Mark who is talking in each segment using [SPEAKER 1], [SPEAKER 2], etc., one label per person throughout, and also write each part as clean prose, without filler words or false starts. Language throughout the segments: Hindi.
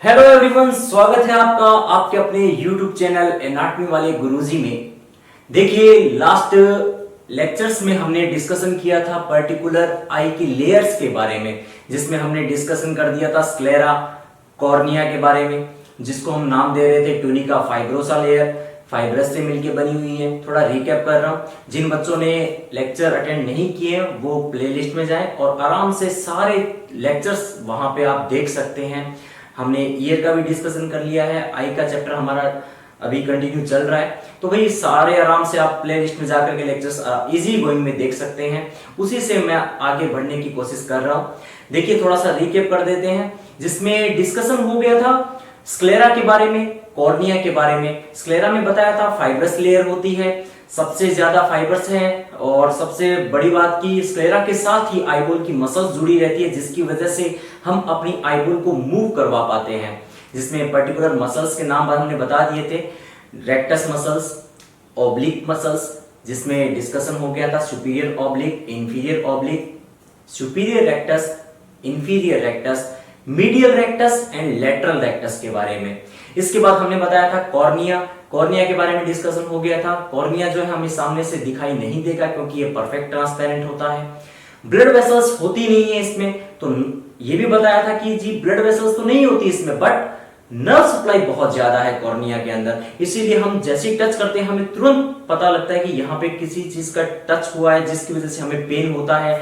[SPEAKER 1] हेलो एवरीवन, स्वागत है आपका आपके अपने YouTube चैनल एनाटॉमी वाले गुरुजी में। देखिए, लास्ट लेक्चर्स में हमने डिस्कशन किया था पर्टिकुलर आई की लेयर्स के बारे में, जिसमें हमने डिस्कशन कर दिया था स्क्लेरा, कॉर्निया के बारे में, जिसको हम नाम दे रहे थे ट्यूनिका फाइब्रोसा लेयर, फाइब्रस से मिलकर बनी हुई है। थोड़ा रिकैप कर रहा हूं, जिन बच्चों ने लेक्चर अटेंड नहीं किए वो प्लेलिस्ट में जाएं और आराम से सारे लेक्चर्स वहां पे आप देख सकते हैं। हमने ईयर का भी डिस्कशन कर लिया है, आई का चैप्टर हमारा अभी कंटिन्यू चल रहा है, तो भाई सारे आराम से आप प्लेलिस्ट में जाकर के लेक्चर्स इजी गोइंग में देख सकते हैं। उसी से मैं आगे बढ़ने की कोशिश कर रहा हूं। देखिए, थोड़ा सा रिकैप कर देते हैं, जिसमें डिस्कशन हो गया था स्क्लेरा के बारे में, कॉर्निया के बारे में। स्क्लेरा में बताया था फाइब्रस लेयर होती है, सबसे ज्यादा फाइबर्स हैं, और सबसे बड़ी बात की स्क्लेरा के साथ ही आईबॉल की मसल्स जुड़ी रहती है, जिसकी वजह से हम अपनी आईबॉल को मूव करवा पाते हैं। जिसमें पर्टिकुलर मसल्स के नाम हमने बता दिए थे, रेक्टस मसल्स, ऑब्लिक मसल्स, जिसमें डिस्कशन हो गया था superior oblique, inferior oblique, superior rectus, inferior rectus, medial rectus and lateral rectus के बारे में। इसके बाद हमने बताया था कॉर्निया, कॉर्निया के बारे में डिस्कशन हो गया था। कॉर्निया जो है हमें सामने से दिखाई नहीं देगा क्योंकि ये परफेक्ट ट्रांसपेरेंट होता है। ब्लड वेसल्स होती नहीं है इसमें, तो ये भी बताया था कि जी ब्लड वेसल्स तो नहीं होती इसमें, बट नर्व सप्लाई बहुत ज्यादा है कॉर्निया के अंदर, इसीलिए हम जैसे ही टच करते हैं हमें तुरंत पता लगता है कि यहाँ पे किसी चीज का टच हुआ है, जिसकी वजह से हमें पेन होता है,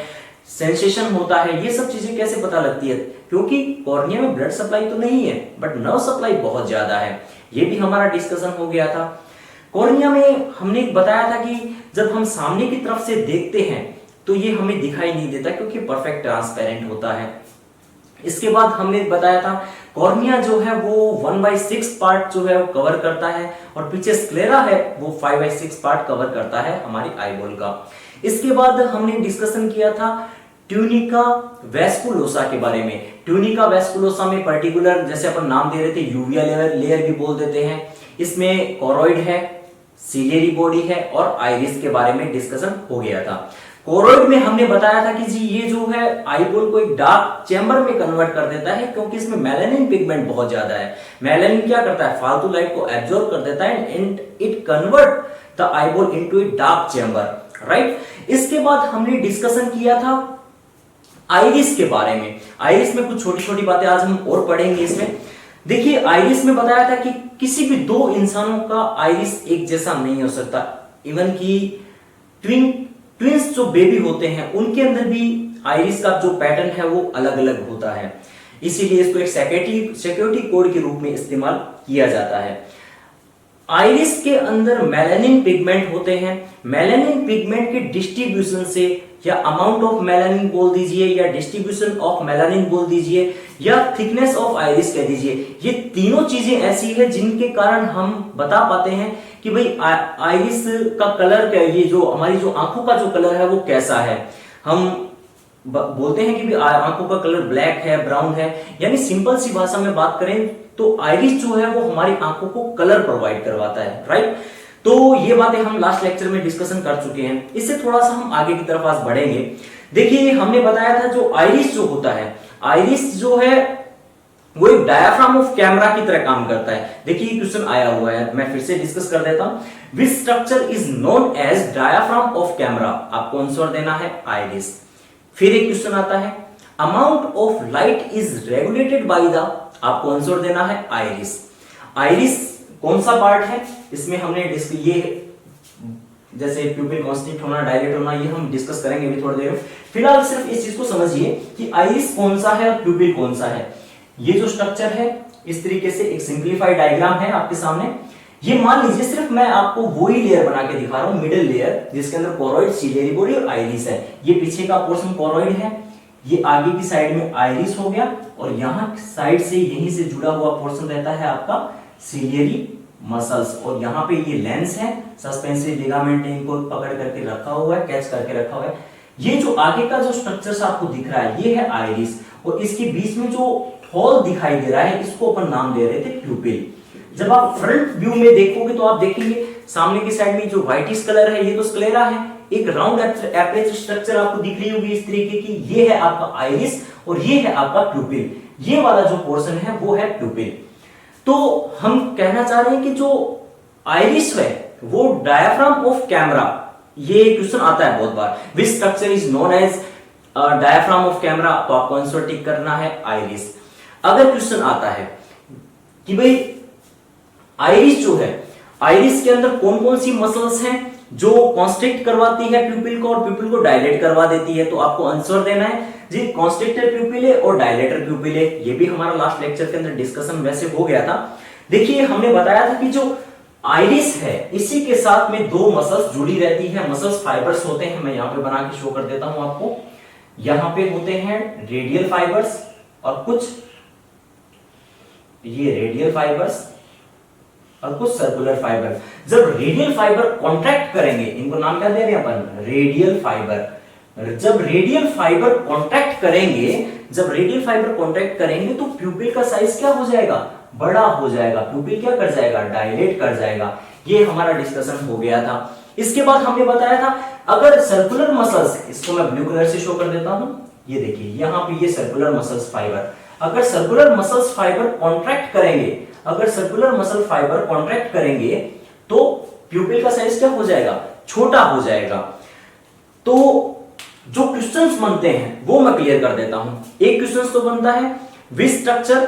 [SPEAKER 1] सेंसेशन होता है। ये सब चीजें कैसे पता लगती है? क्योंकि कॉर्निया में ब्लड सप्लाई तो नहीं है, बट नर्व सप्लाई बहुत ज्यादा है। ये भी हमारा डिस्कशन हो गया था। कॉर्निया में हमने बताया था कि जब हम सामने की तरफ से देखते हैं तो ये हमें दिखाई नहीं देता क्योंकि परफेक्ट ट्रांसपेरेंट होता है। इसके बाद हमने बताया था कॉर्निया जो है वो 1/6 पार्ट जो है वो कवर करता है, और पीछे स्क्लेरा है वो 5/6 पार्ट कवर करता है हमारी आईबॉल का। इसके बाद हमने डिस्कशन किया था ट्यूनिका वेस्कुलोसा के बारे में। ट्यूनिका वेस्कुलोसा में पर्टिकुलर जैसे अपन नाम दे रहे थे यूविया लेयर भी बोल देते हैं। इसमें कोरोइड है, सिलियरी बॉडी है और आइरिस के बारे में डिस्कशन हो गया था। कोरोइड में हमने बताया था कि जी ये जो है आईबॉल को एक डार्क चैम्बर में कन्वर्ट कर देता है, क्योंकि इसमें मेलानिन पिगमेंट बहुत ज्यादा है। मेलानिन क्या करता है? फालतू लाइट को एब्जॉर्ब कर देता है and it convert the eyeball into a dark chamber, right. इसके बाद हमने डिस्कशन किया था आइरिस के बारे में। आइरिस में कुछ छोटी छोटी बातें आज हम और पढ़ेंगे इसमें। देखिए, आइरिस में बताया था कि किसी भी दो इंसानों का आइरिस एक जैसा नहीं हो सकता। इवन की ट्विंस जो बेबी होते हैं उनके अंदर भी आइरिस का जो पैटर्न है वो अलग अलग होता है, इसीलिए इसको एक सिक्योरिटी कोड के रूप में इस्तेमाल किया जाता है। आइरिस के अंदर मेलानिन पिगमेंट होते हैं। मेलानिन पिगमेंट के डिस्ट्रीब्यूशन से, या अमाउंट ऑफ मेलानिन बोल दीजिए, या डिस्ट्रीब्यूशन ऑफ मेलानिन बोल दीजिए, या थिकनेस ऑफ आइरिस कह दीजिए, ये तीनों चीजें ऐसी है जिनके कारण हम बता पाते हैं कि भाई आइरिस का कलर क्या है, ये जो हमारी जो आंखों का जो कलर है वो कैसा है। हम बोलते हैं कि भाई आंखों का कलर ब्लैक है, ब्राउन है, यानी सिंपल सी भाषा में बात करें तो आइरिस जो है वो हमारी आंखों को कलर प्रोवाइड करवाता है, राइट। तो ये बातें हम लास्ट लेक्चर में डिस्कशन कर चुके हैं। इससे थोड़ा सा हम आगे की तरफ आज बढ़ेंगे। देखिए, हमने बताया था जो आइरिस जो होता है, आइरिस जो है वो एक डायाफ्राम ऑफ कैमरा की तरह काम करता है। देखिए, क्वेश्चन आया हुआ है, मैं फिर से डिस्कस कर देता हूं। Which structure is known as diaphragm of camera? आपको आंसर देना है आइरिस। फिर एक क्वेश्चन आता है, amount of light is regulated by the, आपको आंसर देना है आइरिस। आइरिस कौन सा पार्ट है? इसमें हमने ये जैसे प्यूपिल कॉन्स्ट्रिक्ट होना, डायलेट होना, ये हम डिस्कस करेंगे अभी थोड़ी देर में। फिलहाल सिर्फ इस चीज को समझिए कि आइरिस कौन सा है और प्यूपिल कौन सा है। ये जो स्ट्रक्चर है इस तरीके से एक सिंप्लीफाइड डायग्राम है आपके सामने। ये मान लीजिए सिर्फ मैं आपको वही लेयर बना के दिखा रहा हूं, मिडिल लेयर, जिसके अंदर कोरोइड, सिलियरी बॉडी और आइरिस है। ये पीछे का पोर्शन कोरोइड है, ये आगे की साइड में आइरिस हो गया, और यहां साइड से यहीं से जुड़ा हुआ पोर्शन रहता है आपका सिलियरी मसल्स, और यहाँ पे ये लेंस है, सस्पेंसिव लिगामेंट ने इनको पकड़ करके रखा हुआ है, कैच करके रखा हुआ है। ये जो आगे का जो स्ट्रक्चर आपको दिख रहा है ये है आइरिस, और इसके बीच में जो होल दिखाई दे रहा है इसको अपन नाम दे रहे थे प्यूपिल। जब आप फ्रंट व्यू में देखोगे तो आप देखेंगे सामने की साइड में जो व्हाइटिश कलर है ये तो स्क्लेरा है, एक राउंड एपेच स्ट्रक्चर आपको दिख रही होगी इस तरीके की, ये है आपका आइरिस और ये है आपका प्यूपिल। ये वाला जो पोर्शन है वो है प्यूपिल। तो हम कहना चाह रहे हैं कि जो आइरिस है वो डायफ्राम ऑफ कैमरा, ये क्वेश्चन आता है बहुत बार, which structure is known as diaphragm of camera, तो आपको आंसर टिक करना है आइरिस। अगर क्वेश्चन आता है कि भाई आइरिस जो है, आइरिस के अंदर कौन कौन सी मसल्स हैं जो कॉन्स्ट्रिक्ट करवाती है प्यूपिल को और प्यूपिल को डायलेट करवा देती है, तो आपको आंसर देना है जी कॉन्स्ट्रिक्टर प्यूपिल है और डायलेटर प्यूपिल है। ये भी हमारा लास्ट लेक्चर के अंदर डिस्कशन वैसे हो गया था। देखिए हमने बताया था कि जो आइरिस है इसी के साथ में दो मसल्स जुड़ी रहती है, मसल्स फाइबर्स होते हैं, मैं यहां पे बना के शो कर देता हूं आपको। यहां पे होते हैं रेडियल फाइबर्स और कुछ ये रेडियल फाइबर्स और कुछ सर्कुलर फाइबर। जब रेडियल फाइबर कॉन्ट्रैक्ट करेंगे, इनको नाम क्या दे रहे हैं अपन, रेडियल फाइबर। जब रेडियल फाइबर कॉन्ट्रैक्ट करेंगे, जब रेडियल फाइबर कॉन्ट्रैक्ट करेंगे तो प्यूपिल का साइज क्या हो जाएगा, बड़ा हो जाएगा, प्यूपिल क्या कर जाएगा, डायलेट कर जाएगा। ये हमारा डिस्कशन हो गया था। इसके बाद हमने बताया था अगर सर्कुलर मसल्स, इसको मैं ब्लू कलर से शो कर देता हूं, ये देखिए यहां पे ये सर्कुलर मसल्स फाइबर, अगर सर्कुलर मसल्स फाइबर कॉन्ट्रैक्ट करेंगे, अगर सर्कुलर मसल फाइबर कॉन्ट्रैक्ट करेंगे तो प्यूपिल का साइज क्या हो जाएगा, छोटा हो जाएगा। तो जो क्वेश्चंस बनते हैं वो मैं क्लियर कर देता हूं। एक क्वेश्चन तो बनता है विच स्ट्रक्चर,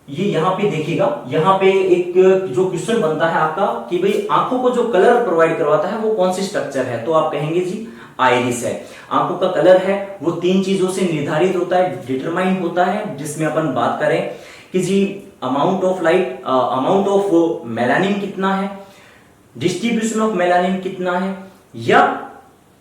[SPEAKER 1] ये यहां पे देखिएगा, यहां पे एक जो क्वेश्चन बनता है आपका कि भाई आंखों को जो कलर प्रोवाइड करवाता है वो कौन सी स्ट्रक्चर है, तो आप कहेंगे जी आइरिस है। आंखों का कलर है वो तीन चीजों से निर्धारित होता है, डिटरमाइन होता है, जिसमें अपन बात करें कि जी amount of light, amount of melanin कितना है, डिस्ट्रीब्यूशन ऑफ मेलानिन कितना है, या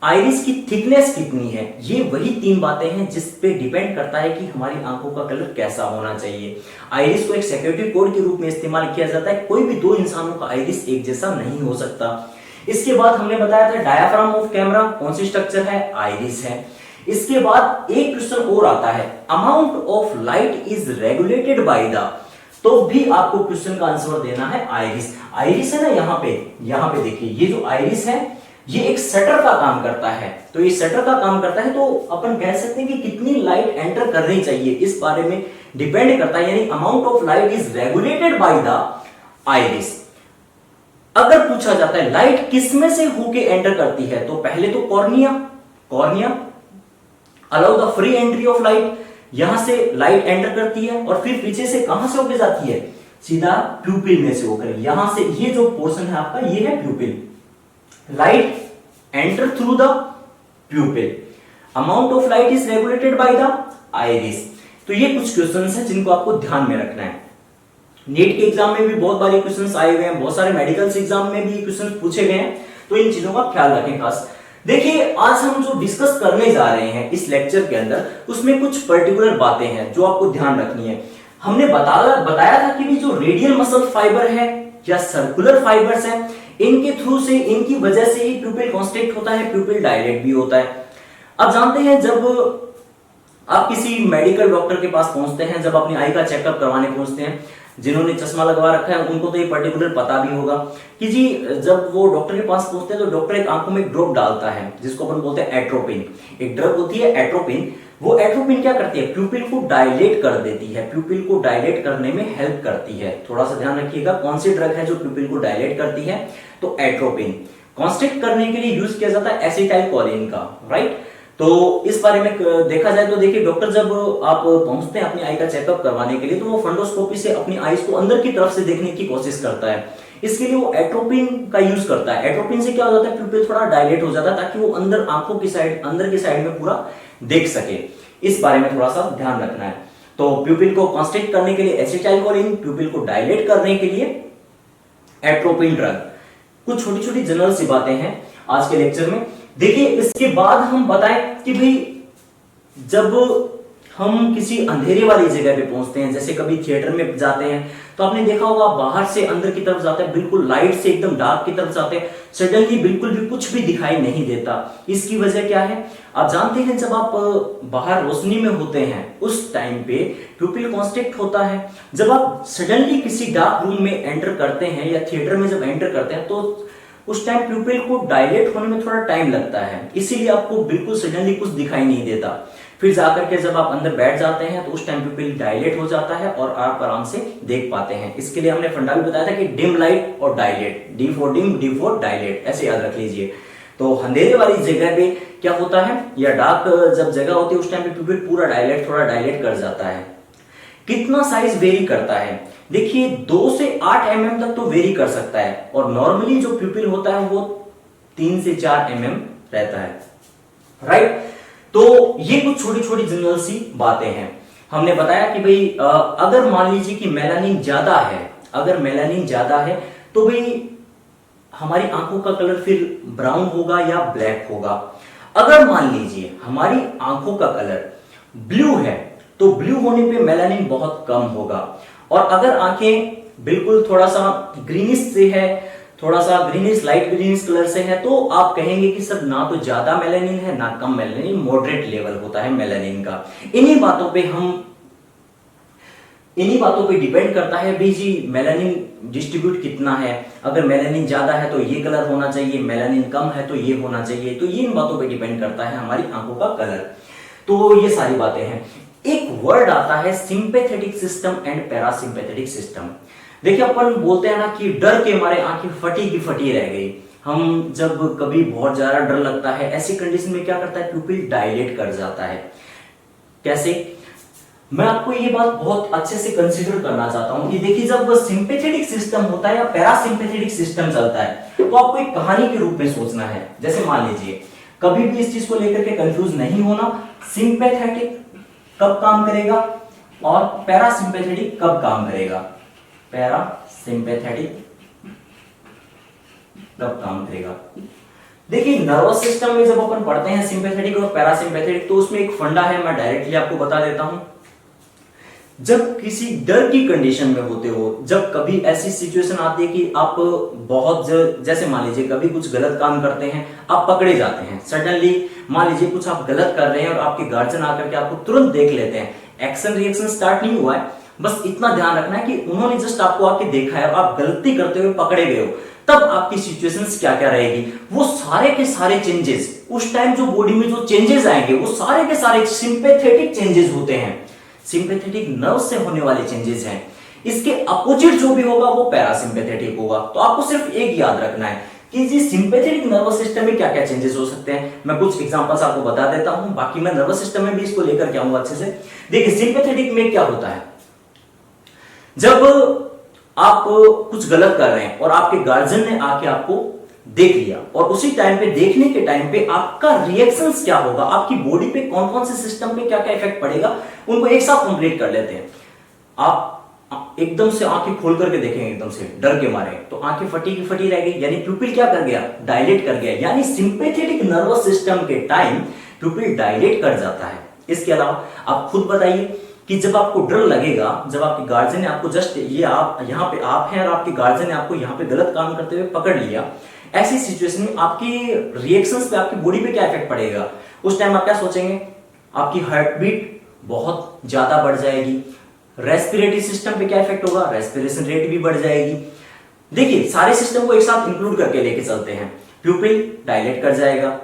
[SPEAKER 1] आइरिस की थिकनेस कितनी है। ये वही तीन बातें हैं जिस पे डिपेंड करता है कि हमारी आंखों का कलर कैसा होना चाहिए। आइरिस को एक सिक्योरिटी कोड के रूप में इस्तेमाल किया जाता है, कोई भी दो इंसानों का आइरिस एक जैसा नहीं हो सकता। इसके बाद हमने बताया था डायफ्राम ऑफ कैमरा कौन सी स्ट्रक्चर है, आइरिस है। इसके बाद एक क्वेश्चन और आता है amount of light is regulated by the, तो भी आपको क्वेश्चन का आंसर देना है आइरिस। आइरिस है ना यहां पे देखिए ये जो आइरिस है ये एक शटर का काम करता है, तो ये शटर का काम करता है, तो अपन कह सकते हैं कि कितनी लाइट एंटर करनी चाहिए इस बारे में डिपेंड करता है, यानी amount of light is regulated by the iris. अगर पूछा जाता है लाइट किसमें से होके एंटर करती है, तो पहले तो cornea allow the free entry of light, यहां से लाइट एंटर करती है और फिर पीछे से कहां से होके जाती है, सीधा प्यूपिल में से होकर, यहां से ये जो पोर्शन है आपका ये है प्यूपिल। Light enter through the प्यूपिल, amount of light is regulated by the iris. तो ये कुछ क्वेश्चंस हैं जिनको आपको ध्यान में रखना है। नीट के एग्जाम में भी बहुत बारी क्वेश्चंस आए हुए हैं, बहुत सारे मेडिकल एग्जाम में भी क्वेश्चंस पूछे गए हैं, तो इन चीजों का ख्याल रखें खास। देखिए आज हम जो डिस्कस करने जा रहे हैं इस लेक्चर के अंदर, उसमें कुछ पर्टिकुलर बातें हैं जो आपको ध्यान रखनी है। हमने बताया था कि जो रेडियल मसल फाइबर है या सर्कुलर फाइबर्स है, इनके थ्रू से, इनकी वजह से ही प्यूपिल कॉन्स्ट्रिक्ट होता है, प्यूपिल डायलेट भी होता है। अब जानते हैं जब आप किसी मेडिकल डॉक्टर के पास पहुंचते हैं, जब अपनी आई का चेकअप करवाने पहुंचते हैं, जिन्होंने चश्मा लगवा रखा है उनको तो ये पर्टिकुलर पता भी होगा कि जी जब वो डॉक्टर के पास पहुंचते हैं तो डॉक्टर एक आंखों में एक ड्रॉप डालता है जिसको अपन बोलते हैं एट्रोपिन। एक ड्रग होती है एट्रोपिन, वो एट्रोपिन क्या करती है, प्यूपिल को डायलेट कर देती है, प्यूपिल को डायलेट करने में हेल्प करती है। थोड़ा सा ध्यान रखिएगा कौन सी ड्रग है जो प्यूपिल को डायलेट करती है, तो एट्रोपिन। कॉन्स्ट्रिक्ट करने के लिए यूज किया जाता है एसिटाइलकोलिन का, राइट। तो इस बारे में देखा जाए तो देखिए डॉक्टर जब आप पहुंचते हैं अपनी आई का चेकअप करवाने के लिए, तो वो फंडोस्कोपी से अपनी आईज को अंदर की तरफ से देखने की कोशिश करता है। इसके लिए वो एट्रोपिन का यूज करता है। एट्रोपिन से क्या हो जाता है, प्यूपिल थोड़ा डायलेट हो जाता है ताकि वो अंदर आंखों की साइड, अंदर की साइड में पूरा देख सके। इस बारे में थोड़ा सा ध्यान रखना है। तो प्यूपिल को कॉन्स्ट्रिक्ट करने के लिए एसिटाइलकोलिन, प्यूपिल को डायलेट करने के लिए एट्रोपिन ड्रग। कुछ छोटी छोटी जनरल सी बातें हैं आज के लेक्चर में। देखिए इसके बाद हम बताएं कि भाई जब हम किसी अंधेरे वाली जगह पे पहुंचते हैं, जैसे कभी थिएटर में जाते हैं, तो आपने देखा होगा बाहर से अंदर की तरफ जाते हैं, बिल्कुल लाइट से एकदम डार्क की तरफ जाते हैं, सडनली बिल्कुल भी कुछ भी दिखाई नहीं देता। इसकी वजह क्या है, आप जानते हैं जब आप बाहर रोशनी में होते हैं उस टाइम पे प्यूपिल कॉन्स्ट्रिक्ट होता है। जब आप सडनली किसी डार्क रूम में एंटर करते हैं या थिएटर में जब एंटर करते हैं तो उस टाइम प्यूपिल को डायलेट होने में थोड़ा टाइम लगता है, इसीलिए आपको बिल्कुल सडनली कुछ दिखाई नहीं देता। फिर जाकर के जब आप अंदर बैठ जाते हैं तो उस टाइम प्यूपिल डायलेट हो जाता है और आप आराम से देख पाते हैं। इसके लिए हमने फंडा भी बताया था कि डिम लाइट और dilate, D for dim, D for dilate, ऐसे याद रख लीजिए। तो अंधेरे वाली जगह पे क्या होता है, या डार्क जब जगह होती है उस टाइम पे प्यूपिल पूरा डायलेट, थोड़ा डायलेट कर जाता है। कितना साइज वेरी करता है, देखिए 2 से 8 mm तक तो वेरी कर सकता है, और नॉर्मली जो प्यूपिल होता है वो 3 से 4 mm रहता है, राइट। तो ये कुछ छोटी छोटी जनरल सी बातें हैं। हमने बताया कि भाई अगर मान लीजिए कि मेलानिन ज्यादा है, अगर मेलानिन ज्यादा है तो भाई हमारी आंखों का कलर फिर ब्राउन होगा या ब्लैक होगा। अगर मान लीजिए हमारी आंखों का कलर ब्लू है तो ब्लू होने पे मेलानिन बहुत कम होगा, और अगर आंखें बिल्कुल थोड़ा सा ग्रीनिश से है, थोड़ा सा ग्रीनिश, लाइट ग्रीनिश कलर से है, तो आप कहेंगे कि सर ना तो ज्यादा मेलानिन है ना कम मेलानिन, मॉडरेट लेवल होता है मेलानिन का। इन्हीं बातों पे डिपेंड करता है भाई जी मेलानिन डिस्ट्रीब्यूट कितना है। अगर मेलानिन ज्यादा है तो ये कलर होना चाहिए, मेलानिन कम है तो ये होना चाहिए। तो ये इन बातों पे डिपेंड करता है हमारी आंखों का कलर। तो ये सारी बातें हैं। एक वर्ड आता है sympathetic system and parasympathetic system. देखिए अपन बोलते हैं ना कि डर के मारे आंखें फटी की फटी रह गई। हम जब कभी बहुत ज्यादा डर लगता है, ऐसी कंडीशन में क्या करता है, प्यूपिल डायलेट कर जाता है। कैसे, मैं आपको ये बात बहुत अच्छे से कंसीडर करना चाहता हूं कि देखिए जब सिंपैथेटिक सिस्टम होता है या पैरासिम्पैथेटिक सिस्टम चलता है तो आपको एक कहानी के रूप में सोचना है। जैसे मान लीजिए, कभी भी इस चीज को लेकर के कंफ्यूज नहीं होना, सिंपैथेटिक कब काम करेगा और पैरासिम्पैथेटिक कब काम करेगा। पैरासिम्पैथेटिक कब काम करेगा। देखिए नर्वस सिस्टम में जब अपन पढ़ते हैं सिंपैथेटिक और पैरासिम्पैथेटिक, तो उसमें एक फंडा है, मैं डायरेक्टली आपको बता देता हूं। जब किसी डर की कंडीशन में होते हो, जब कभी ऐसी सिचुएशन आती है कि आप बहुत जैसे मान लीजिए कभी कुछ गलत काम करते हैं, आप पकड़े जाते हैं सडनली, मान लीजिए कुछ आप गलत कर रहे हैं और आपके गार्जियन आकर के आपको तुरंत देख लेते हैं। एक्शन रिएक्शन स्टार्ट नहीं हुआ है, बस इतना ध्यान रखना है कि उन्होंने जस्ट आपको आके देखा है और आप गलती करते हुए पकड़े गए हो, तब आपकी सिचुएशंस क्या क्या रहेगी। वो सारे के सारे चेंजेस उस टाइम जो बॉडी में जो चेंजेस आएंगे वो सारे के सारे सिंपैथेटिक चेंजेस होते हैं, सिंपैथेटिक नर्व से होने वाले चेंजेस हैं। इसके अपोजिट जो भी होगा वो पैरासिम्पैथेटिक होगा। तो आपको सिर्फ एक याद रखना है कि जी सिंपैथेटिक नर्वस सिस्टम में क्या क्या चेंजेस हो सकते हैं। मैं कुछ एग्जांपल्स आपको बता देता हूं, बाकी मैं नर्वस सिस्टम में भी इसको लेकर के आऊंगा अच्छे से। देखिए सिंपैथेटिक में क्या होता है, जब आप कुछ गलत कर रहे हैं और आपके गार्जियन ने आके आपको देख लिया, और उसी टाइम पे देखने के टाइम पे आपका रिएक्शंस क्या होगा, आपकी बॉडी पे कौन कौन से सिस्टम पे क्या क्या इफेक्ट पड़ेगा, उनको एक साथ कंप्लीट कर लेते हैं। आप एकदम से आंखें खोल करके देखेंगे एकदम से डर के मारे, तो आंखें फटी की फटी रह गई, यानी प्यूपिल क्या कर गया, डायलेट कर गया। यानी सिंपैथेटिक नर्वस सिस्टम के टाइम प्यूपिल डायलेट कर जाता है। इसके अलावा आप खुद बताइए कि जब आपको डर लगेगा, जब आपके गार्जियन ने आपको जस्ट ये आप यहाँ पे आप हैं और आपके गार्जियन ने आपको यहाँ पे गलत काम करते हुए पकड़ लिया, ऐसी सिचुएशन में आपकी रिएक्शंस पे, आपकी बॉडी पे क्या इफेक्ट पड़ेगा। उस टाइम आप क्या सोचेंगे, आपकी हार्ट बीट बहुत ज्यादा बढ़ जाएगी। रेस्पिरेटरी सिस्टम पे क्या इफेक्ट होगा, रेस्पिरेशन रेट भी बढ़ जाएगी। देखिए सारे सिस्टम को एक साथ इंक्लूड करके लेके चलते हैं। प्यूपिल डायलेट कर जाएगा,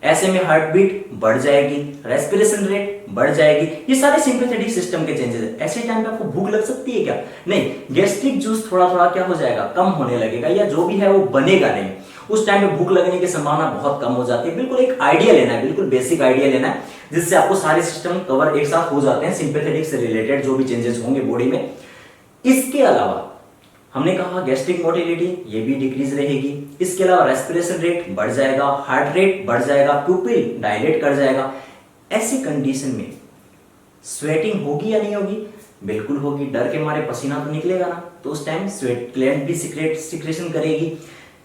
[SPEAKER 1] ऐसे में हार्ट बीट बढ़ जाएगी, रेस्पिरेशन रेट बढ़ जाएगी। ये सारे सिंपैथेटिक सिस्टम के चेंजेस है। ऐसे टाइम पे आपको भूख लग सकती है क्या, नहीं, गैस्ट्रिक जूस थोड़ा थोड़ा क्या हो जाएगा, कम होने लगेगा, या जो भी है वो बनेगा नहीं। उस टाइम पे भूख लगने की संभावना बहुत कम हो जाती है। बिल्कुल एक आइडिया लेना है, बिल्कुल बेसिक आइडिया लेना है, जिससे आपको सारे सिस्टम कवर एक साथ हो जाते हैं, सिंपैथेटिक से रिलेटेड जो भी चेंजेस होंगे बॉडी में। इसके अलावा हमने कहा गैस्ट्रिक मोटिलिटी ये भी डिक्रीज रहेगी। इसके अलावा रेस्पिरेशन रेट बढ़ जाएगा, हार्ट रेट बढ़ जाएगा, प्यूपिल डायलेट कर जाएगा। ऐसी कंडीशन में स्वेटिंग होगी या नहीं होगी, बिल्कुल होगी। डर के मारे पसीना तो निकलेगा ना, तो उस टाइम स्वेट ग्लैंड भी सिक्रेशन करेगी।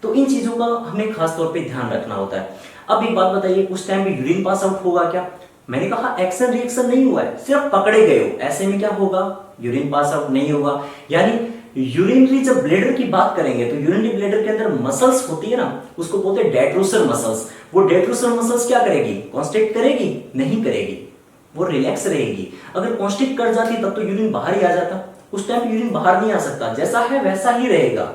[SPEAKER 1] तो इन चीजों का हमें खास तौर पे ध्यान रखना होता है। अब एक बात बताइए, उस टाइम पे यूरिन पास आउट होगा क्या, मैंने कहा एक्शन रिएक्शन नहीं हुआ है, सिर्फ पकड़े गए हो, ऐसे में क्या होगा, यूरिन पास आउट नहीं होगा। यानी यूरिनरी जब ब्लैडर की बात करेंगे तो यूरिनरी ब्लैडर के अंदर मसल्स होती है ना, उसको बोलते हैं डेट्रोसर मसल्स। वो डेट्रोसर मसल्स क्या करेगी, कॉन्स्ट्रिक्ट करेगी, नहीं करेगी, वो रिलैक्स रहेगी। अगर कॉन्स्ट्रिक्ट कर जाती तब तो यूरिन बाहर ही आ जाता, उस टाइम यूरिन बाहर नहीं आ सकता, जैसा है वैसा ही रहेगा।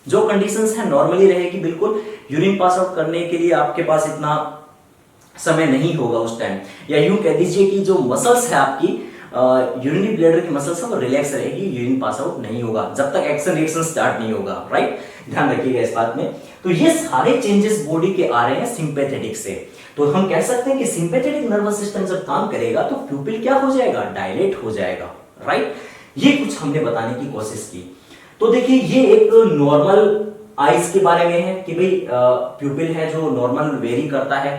[SPEAKER 1] जो कंडीशंस है नॉर्मली रहेगी बिल्कुल। यूरिन पास आउट करने के लिए आपके पास इतना समय नहीं होगा उस टाइम, या यूं कह दीजिए कि जो मसल्स है आपकी यूरिनरी ब्लैडर की मसल्स है वो रिलैक्स रहेगी, यूरिन पास आउट नहीं होगा जब तक एक्शन रिएक्शन स्टार्ट नहीं होगा, राइट। ध्यान रखिएगा इस बात में। तो ये सारे चेंजेस बॉडी के आ रहे हैं सिंपैथेटिक से। तो हम कह सकते हैं कि सिंपैथेटिक नर्वस सिस्टम जब काम करेगा तो प्यूपिल क्या हो जाएगा, डायलेट हो जाएगा, राइट। ये कुछ हमने बताने की कोशिश की। तो देखिए ये एक नॉर्मल आईज के बारे में है कि भाई प्यूपिल है जो नॉर्मल वेरी करता है,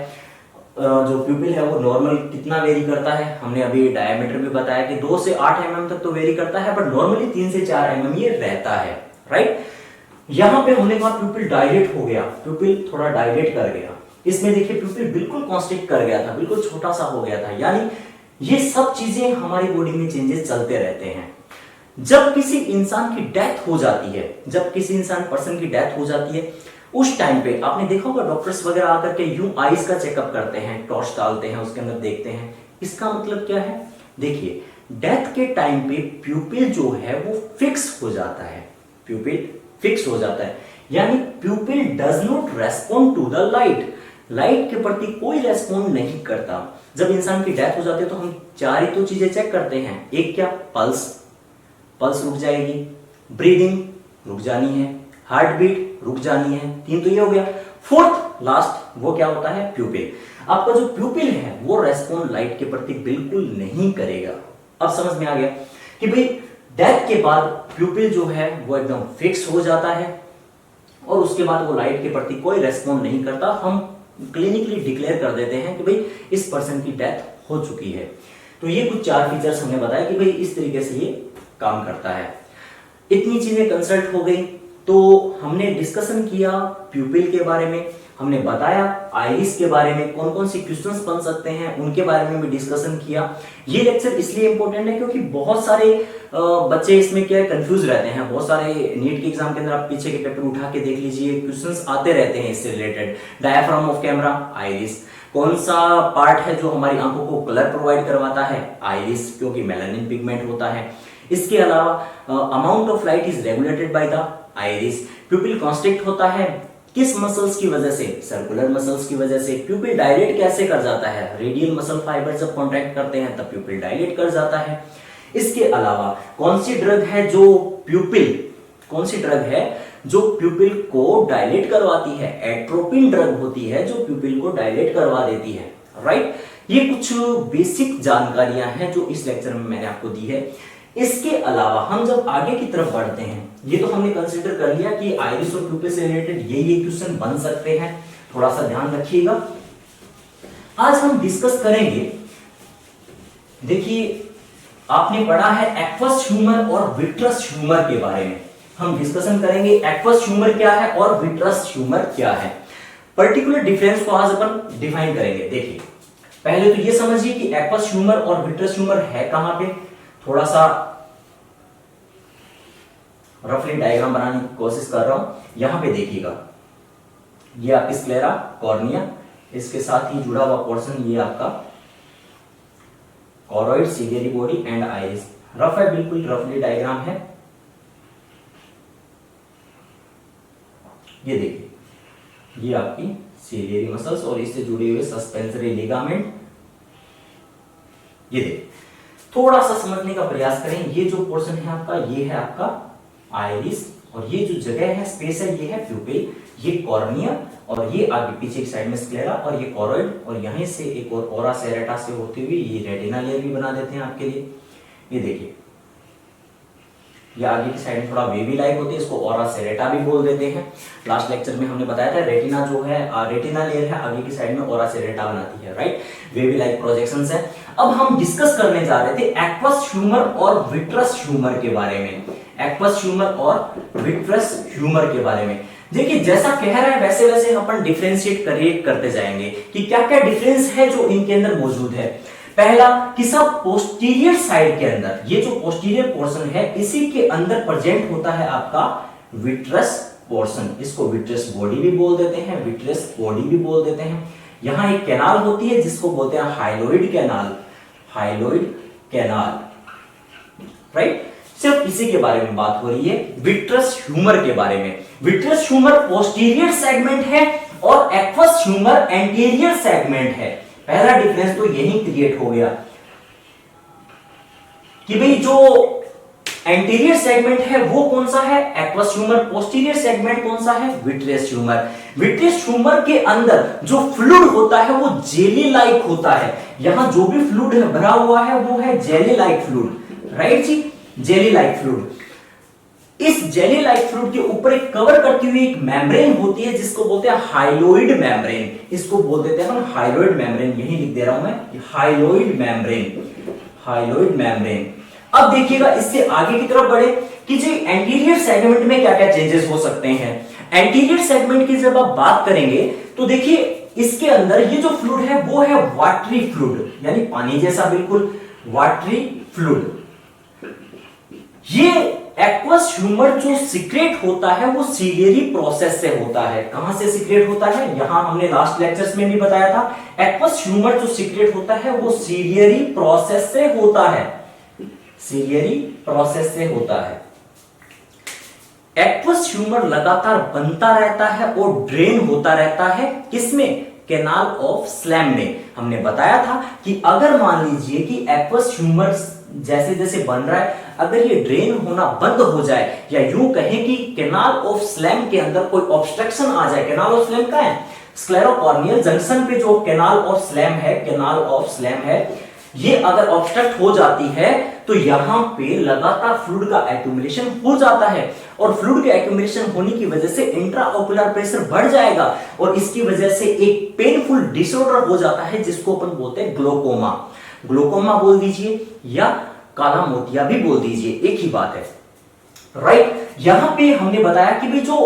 [SPEAKER 1] जो प्यूपिल है वो नॉर्मल कितना वेरी करता है, हमने अभी डायमीटर भी बताया कि 2 से 8 mm तक तो वेरी करता है, बट नॉर्मली 3 से 4 mm ये रहता है, राइट। यहां पे हमने कहा प्यूपिल डायलेट हो गया, प्यूपिल थोड़ा डायलेट कर गया। इसमें देखिए प्यूपिल बिल्कुल कॉन्स्ट्रिक्ट कर गया था, बिल्कुल छोटा सा हो गया था। यानी ये सब चीजें हमारी बॉडी में चेंजेस चलते रहते हैं। जब किसी इंसान की डेथ हो जाती है, जब किसी इंसान पर्सन की डेथ हो जाती है, उस टाइम पे आपने देखा होगा डॉक्टर्स वगैरह आकर के यूं आईज का चेकअप करते हैं, टॉर्च डालते हैं, उसके अंदर देखते हैं। इसका मतलब क्या है, देखिए डेथ के टाइम पे प्यूपिल जो है वो फिक्स हो जाता है, प्यूपिल फिक्स हो जाता है। यानी pupil does not respond to the light, light के प्रति कोई रेस्पॉन्ड नहीं करता। जब इंसान की डेथ हो जाती है तो हम 4 ही तो चीजें चेक करते हैं। एक क्या, पल्स, पल्स रुक जाएगी, ब्रीदिंग रुक जानी है, हार्ट बीट रुक जानी है, 3 तो ये हो गया। फोर्थ लास्ट वो क्या होता है, प्यूपिल। आपका जो प्यूपिल है वो रेस्पॉन्ड लाइट के प्रति बिल्कुल नहीं करेगा। अब समझ में आ गया कि भाई डेथ के बाद प्यूपिल जो है वो एकदम फिक्स हो जाता है और उसके बाद वो लाइट के प्रति कोई रेस्पॉन्ड नहीं करता। हम क्लिनिकली डिक्लेयर कर देते हैं कि भाई इस पर्सन की डेथ हो चुकी है। तो ये कुछ 4 फीचर्स हमने बताया कि भाई इस तरीके से ये काम करता है। इतनी चीजें कंसल्ट हो गई। तो हमने डिस्कशन किया प्यूपिल के बारे में, हमने बताया आइरिस के बारे में कौन कौन से क्वेश्चंस बन सकते हैं उनके बारे में भी डिस्कशन किया। ये लेक्चर इसलिए इंपॉर्टेंट है क्योंकि बहुत सारे बच्चे इसमें क्या कंफ्यूज रहते हैं। बहुत सारे नीट के एग्जाम के अंदर आप पीछे के पेपर उठा के देख लीजिए, क्वेश्चंस आते रहते हैं इससे related. Diaphragm of camera, iris. कौन सा पार्ट है जो हमारी आंखों को कलर प्रोवाइड करवाता है, आइरिस, क्योंकि मेलानिन पिगमेंट होता है। इसके अलावा amount of light is regulated by the iris. प्यूपिल constrict होता है किस मसल्स की वजह से, सर्कुलर मसल्स की वजह से। प्यूपिल डायलेट कैसे कर जाता है, रेडियल मसल फाइबर जब कॉन्ट्रैक्ट करते हैं तब प्यूपिल डायलेट कर जाता है। इसके अलावा कौन सी ड्रग है जो प्यूपिल को डायलेट करवाती है, एट्रोपिन ड्रग होती है जो प्यूपिल को डायलेट करवा देती है, राइट। ये कुछ बेसिक जानकारियां हैं जो इस लेक्चर में मैंने आपको दी है। इसके अलावा हम जब आगे की तरफ बढ़ते हैं, ये तो हमने कंसीडर कर लिया कि आइरिस और प्यूपिल से रिलेटेड ये क्वेश्चन बन सकते हैं, थोड़ा सा ध्यान रखिएगा। आज हम डिस्कस करेंगे, देखिए आपने पढ़ा है एक्वस ह्यूमर और विट्रस ह्यूमर के बारे में। हम डिस्कशन करेंगे एक्वस ह्यूमर क्या है और विट्रस ह्यूमर क्या है। पर्टिकुलर डिफरेंस को आज अपन डिफाइन करेंगे। देखिए पहले तो ये समझिए कि एक्वस ह्यूमर और विट्रस ह्यूमर है कहां पे। थोड़ा सा रफली डायग्राम बनाने की कोशिश कर रहा हूं। यहां पे देखिएगा, ये आपकी स्क्लेरा कॉर्निया, इसके साथ ही जुड़ा हुआ पोर्शन ये आपका choroid, ciliary body and iris. Rough है, बिल्कुल रफली डायग्राम है। ये देखिए, ये आपकी सिलियरी मसल्स और इससे जुड़े हुए सस्पेंसरी लिगामेंट। ये देखिए, थोड़ा सा समझने का प्रयास करें। ये जो पोर्शन है आपका, ये है आपका आइरिस और ये जो जगह है, स्पेस है, ये है प्यूपिल, ये कॉर्निया और ये आगे पीछे की साइड में स्क्लेरा और ये कॉरोइड और यहीं से एक और ओरा सेरेटा से होती हुई ये रेटिना लेयर भी बना देते हैं आपके लिए। ये देखिए, ये आगे की साइड में थोड़ा वेवी लाइक होती है, इसको ओरा सेरेटा भी बोल देते हैं। लास्ट लेक्चर में हमने बताया था रेटिना जो है, रेटिना लेयर है, आगे की साइड में ओरा सेरेटा बनाती है, राइट। वेवी लाइक प्रोजेक्शंस है। अब हम डिस्कस करने जा रहे थे एक्वस ह्यूमर और विट्रस ह्यूमर के बारे में। एक्वस ह्यूमर और विट्रस ह्यूमर के बारे में देखिए, जैसा कह रहा है वैसे वैसे अपन डिफरेंशिएट करते जाएंगे कि क्या क्या डिफरेंस है जो इनके अंदर मौजूद है। पहला कि सब पोस्टीरियर साइड के अंदर, ये जो पोस्टीरियर पोर्शन है इसी के अंदर प्रेजेंट होता है आपका विट्रस पोर्शन। इसको विट्रस बॉडी भी बोल देते हैं, विट्रस बॉडी भी बोल देते हैं। यहां एक कैनाल होती है जिसको बोलते हैं हाइलोइड कैनाल, हाइलोइड कैनाल, राइट। सिर्फ इसी के बारे में बात हो रही है, विट्रस ह्यूमर के बारे में। विट्रस ह्यूमर पोस्टीरियर सेगमेंट है और एक्वस ह्यूमर एंटीरियर सेगमेंट है। पहला डिफरेंस तो यही क्रिएट हो गया कि भाई जो एंटीरियर सेगमेंट है वो कौन सा है, एक्वस ह्यूमर, पोस्टीरियर सेगमेंट कौन सा है, विट्रियस ह्यूमर। विट्रियस ह्यूमर के अंदर जो फ्लूइड होता है वो जेली लाइक होता है। यहां जो भी फ्लूइड भरा हुआ है वो है जेली लाइक फ्लूइड, राइट जी, जेली लाइक फ्लूइड। इस जेली लाइक फ्लूइड के ऊपर एक कवर करती हुई एक मेम्ब्रेन होती है जिसको बोलते हैं हाइलोइड मेम्ब्रेन। इसको बोल देते हैं हम हाइलोइड मेम्ब्रेन, यही लिख दे रहा हूं मैं, हाइलोइड मेम्ब्रेन, हाइलोइड मेम्ब्रेन। अब देखिएगा इससे आगे की तरफ बढ़े कि जो एंटीरियर सेगमेंट में क्या क्या चेंजेस हो सकते हैं। एंटीरियर सेगमेंट की जब आप बात करेंगे तो देखिए इसके अंदर ये जो फ्लूइड है वो है वाटरी फ्लूइड, यानी पानी जैसा बिल्कुल वाटरी फ्लूइड। ये एक्वस ह्यूमर जो सीक्रेट होता है वो सीलियरी प्रोसेस से होता है। कहां से सीक्रेट होता है, यहां हमने लास्ट लेक्चर्स में भी बताया था। एक्वस ह्यूमर जो सीक्रेट होता है वो सीलियरी प्रोसेस से होता है, सीलियरी प्रोसेस से होता है। एक्वस ह्यूमर लगातार बनता रहता है और ड्रेन होता रहता है, किसमें, कैनाल ऑफ स्लैम में। हमने बताया था कि अगर मान लीजिए कि एक्वस ह्यूमर जैसे जैसे बन रहा है, अगर ये ड्रेन होना बंद हो जाए या यूं कहें कि कैनाल ऑफ स्लैम के अंदर कोई ऑब्स्ट्रक्शन आ जाए। कैनाल ऑफ स्लैम का है स्क्लेरोकॉर्नियल जंक्शन पे जो कैनाल ऑफ स्लैम है, कैनाल ऑफ स्लैम है, ये अगर ऑब्स्ट्रक्ट हो जाती है तो यहां पे लगातार फ्लूइड का एक्यूमुलेशन हो जाता है और फ्लूइड के एक्यूमुलेशन होने की वजह से इंट्राओकुलर प्रेशर बढ़ जाएगा और इसकी वजह से एक पेनफुल डिसऑर्डर हो जाता है जिसको अपन बोलते हैं ग्लोकोमा। ग्लोकोमा बोल दीजिए या काला मोतिया भी बोल दीजिए, एक ही बात है, राइट। यहां पे हमने बताया कि भाई जो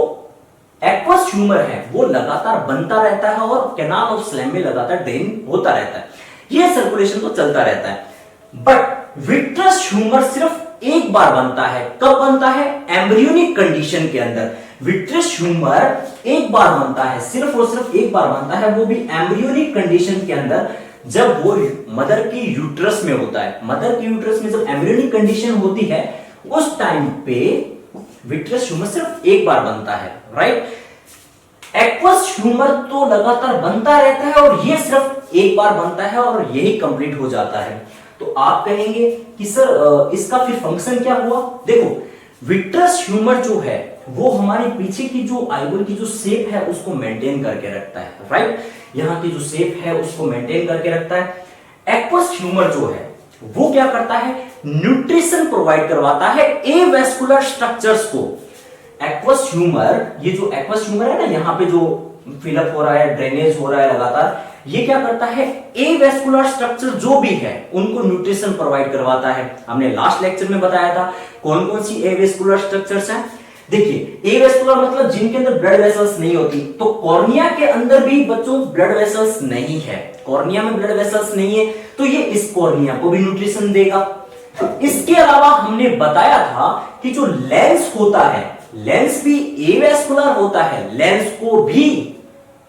[SPEAKER 1] एक्वस ह्यूमर है वो लगातार बनता रहता है और कैनाल ऑफ स्लैम में लगातार ड्रेन होता रहता है, ये सर्कुलेशन तो चलता रहता है। बट विट्रस ह्यूमर सिर्फ एक बार बनता है। कब बनता है, एम्ब्रियोनिक कंडीशन के अंदर। विट्रस ह्यूमर एक बार बनता है, सिर्फ और सिर्फ एक बार बनता है, वो भी एम्ब्रियोनिक कंडीशन के अंदर, जब वो मदर की यूट्रस में होता है। मदर की यूट्रस में जब एम्ब्रियोनिक कंडीशन होती है उस टाइम पे विट्रस ह्यूमर सिर्फ एक बार बनता है, राइट। एक्वस ह्यूमर तो लगातार बनता रहता है और ये सिर्फ एक बार बनता है और यही कंप्लीट हो जाता है। तो आप कहेंगे कि सर इसका फिर फंक्शन क्या हुआ। देखो विट्रस ह्यूमर जो है वो हमारे पीछे की जो आईबॉल की जो शेप है उसको मेंटेन करके रखता है, राइट। यहाँ की जो शेप है उसको मेंटेन करके रखता है। एक्वस ह्यूमर जो है वो क्या करता है, न्यूट्रिशन प्रोवाइड करवाता है एवेस्कुलर स्ट्रक्चर्स को। एक्वस ह्यूमर, ये जो एक्वस ह्यूमर है ना, यहाँ पे जो फिलअप हो रहा है, ड्रेनेज हो रहा है लगातार, ये क्या करता है, एवेस्कुलर स्ट्रक्चर जो भी है उनको न्यूट्रिशन प्रोवाइड करवाता है। हमने लास्ट लेक्चर में बताया था कौन कौन सी एवेस्कुलर स्ट्रक्चर्स हैं। देखिए एवेस्कुलर मतलब जिनके अंदर ब्लड वेसल्स नहीं होती, तो कॉर्निया के अंदर भी बच्चों ब्लड वेसल्स नहीं है। कॉर्निया में ब्लड वेसल्स नहीं है तो ये इस कॉर्निया को भी न्यूट्रिशन देगा। इसके अलावा हमने बताया था कि जो लेंस होता है, लेंस भी एवेस्कुलर होता है, लेंस को भी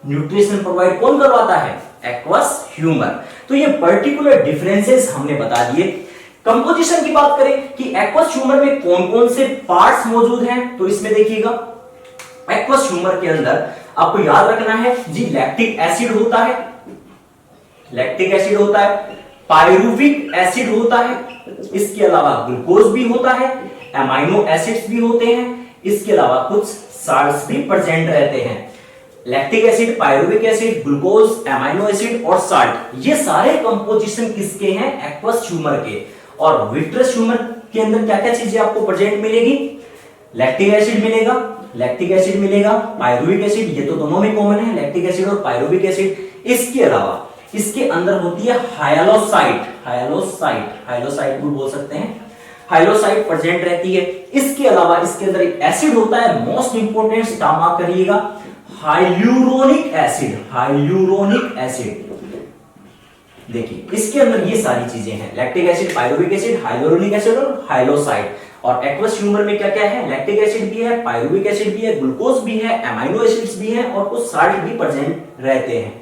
[SPEAKER 1] न्यूट्रिशन प्रोवाइड कौन करवाता है, एक्वस ह्यूमर। तो ये पर्टिकुलर डिफरेंसेस हमने बता दिए। कंपोजिशन की बात करें कि एक्वस ह्यूमर में कौन कौन से पार्ट्स मौजूद हैं, तो इसमें देखिएगा एक्वस ह्यूमर के अंदर आपको याद रखना है जी, लैक्टिक एसिड होता है, लैक्टिक एसिड होता है, पायरुविक एसिड होता है, इसके अलावा ग्लूकोज भी होता है, एमाइनो एसिड्स भी होते हैं, इसके अलावा कुछ साल्ट्स भी प्रेजेंट रहते हैं। Lactic acid, pyruvic acid, glucose, amino acid और साल्ट, ये सारे कंपोजिशन किसके हैं, एक्वस ह्यूमर के। और विट्रस ह्यूमर के अंदर क्या क्या चीजें आपको प्रेजेंट मिलेगी, लैक्टिक एसिड मिलेगा, लैक्टिक एसिड मिलेगा, पायरुविक एसिड, ये तो दोनों में कॉमन है, लैक्टिक एसिड और पायरुविक एसिड। इसके अलावा इसके अंदर होती है हाइलोसाइट, हाइलोसाइट, हाइलोसाइट भी बोल सकते हैं, हाइलोसाइट प्रेजेंट रहती है। इसके अलावा इसके अंदर एक एसिड होता है, मोस्ट इंपोर्टेंट नाम आप करिएगा, हाइल्यूरोनिक एसिड, हाइल्यूरोनिक एसिड। देखिए इसके अंदर ये सारी चीजें हैं, lactic acid, pyruvic acid, hyaluronic acid और हाइलोसाइट। और एक्वस ह्यूमर में क्या क्या है, लैक्टिक एसिड भी है, पायरुविक एसिड भी है, ग्लूकोज भी है, एमाइनो एसिड्स भी हैं और कुछ साल्ट भी प्रेजेंट रहते हैं।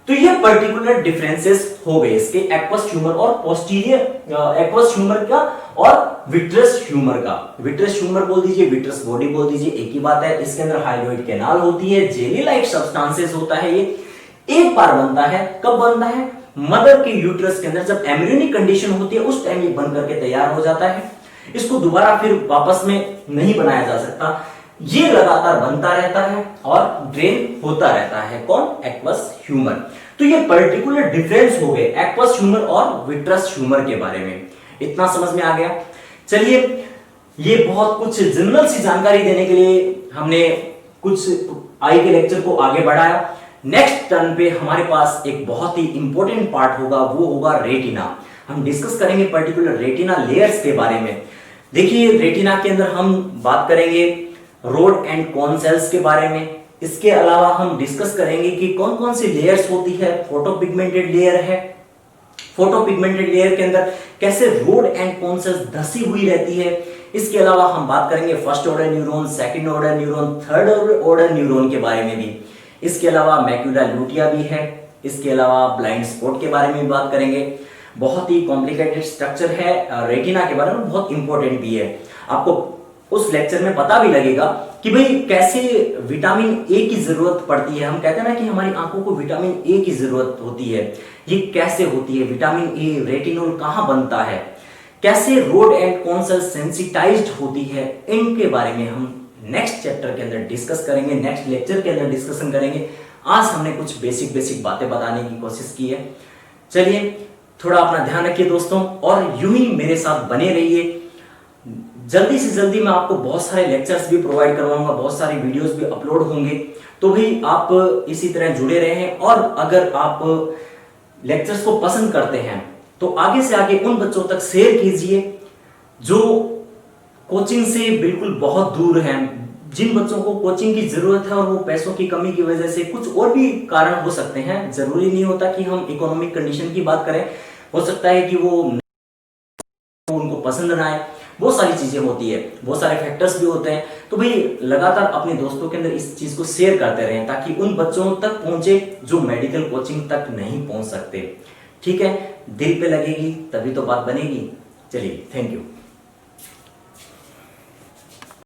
[SPEAKER 1] तो ये पर्टिकुलर डिफरेंसेस हो गए इसके एक्वस ह्यूमर और पोस्टीरियर एक्वस ह्यूमर का और विट्रस ह्यूमर का। विट्रस ह्यूमर बोल दीजिए, विट्रस बॉडी बोल दीजिए, एक ही बात है। इसके अंदर हाइड्रोइड कैनाल होती है, जेली लाइक सब्सटेंसेस होता है। ये एक बार बनता है, कब बनता है? मदर के यूट्रस के अंदर जब एम्ब्रियोनिक कंडीशन होती है उस टाइम ये बन करके तैयार हो जाता है। इसको दोबारा फिर वापस में नहीं बनाया जा सकता। ये लगातार बनता रहता है और ड्रेन होता रहता है। कौन? Aqueous humour. तो ये पर्टिकुलर डिफरेंस हो गए एक्वस ह्यूमर और विट्रस ह्यूमर के बारे में। इतना समझ में आ गया? चलिए, ये बहुत कुछ जनरल सी जानकारी देने के लिए हमने कुछ आई के लेक्चर को आगे बढ़ाया। नेक्स्ट टर्न पे हमारे पास एक बहुत ही इंपॉर्टेंट पार्ट होगा, वो होगा रेटिना। हम डिस्कस करेंगे पर्टिकुलर रेटिना लेयर्स के बारे में। देखिए, रेटिना के अंदर हम बात करेंगे रोड एंड कोन सेल्स के बारे में। इसके अलावा हम डिस्कस करेंगे कि कौन कौन सी लेयर्स होती है। फोटोपिगमेंटेड लेयर है, फोटोपिगमेंटेड लेयर के अंदर कैसे रोड एंड कोन सेल्स धसी हुई रहती है। इसके अलावा हम बात करेंगे first order neuron, second order neuron, third order neuron के बारे में भी। इसके अलावा मैक्यूला लूटिया भी है। इसके अलावा ब्लाइंड स्पॉट के बारे में भी बात करेंगे। बहुत ही कॉम्प्लिकेटेड स्ट्रक्चर है रेटिना के बारे में, बहुत इंपॉर्टेंट भी है। आपको उस लेक्चर में पता भी लगेगा कि भाई कैसे विटामिन ए की जरूरत पड़ती है। हम कहते हैं ना कि हमारी आंखों को विटामिन ए की जरूरत होती है, ये कैसे होती है, विटामिन ए, रेटिनॉल कहां बनता है, कैसे rod and cone cell sensitised होती है, इनके बारे में हम नेक्स्ट चैप्टर के अंदर डिस्कस करेंगे, नेक्स्ट लेक्चर के अंदर डिस्कशन करेंगे। आज हमने कुछ बेसिक बातें बताने की कोशिश की है। चलिए, थोड़ा अपना ध्यान रखिए दोस्तों, और यूं ही मेरे साथ बने रहिए। जल्दी से जल्दी मैं आपको बहुत सारे लेक्चर्स भी प्रोवाइड करवाऊंगा, बहुत सारी वीडियोस भी अपलोड होंगे, तो भी आप इसी तरह जुड़े रहें। और अगर आप लेक्चर्स को पसंद करते हैं तो आगे से आगे उन बच्चों तक शेयर कीजिए जो कोचिंग से बिल्कुल बहुत दूर हैं, जिन बच्चों को कोचिंग की जरूरत है और वो पैसों की कमी की वजह से, कुछ और भी कारण हो सकते हैं, जरूरी नहीं होता कि हम इकोनॉमिक कंडीशन की बात करें। हो सकता है कि वो उनको पसंद ना आए, बहुत सारी चीजें होती है, बहुत सारे फैक्टर्स भी होते हैं। तो भाई लगातार अपने दोस्तों के अंदर इस चीज को शेयर करते रहें ताकि उन बच्चों तक पहुंचे जो मेडिकल कोचिंग तक नहीं पहुंच सकते। ठीक है, दिल पे लगेगी तभी तो बात बनेगी। चलिए, थैंक यू।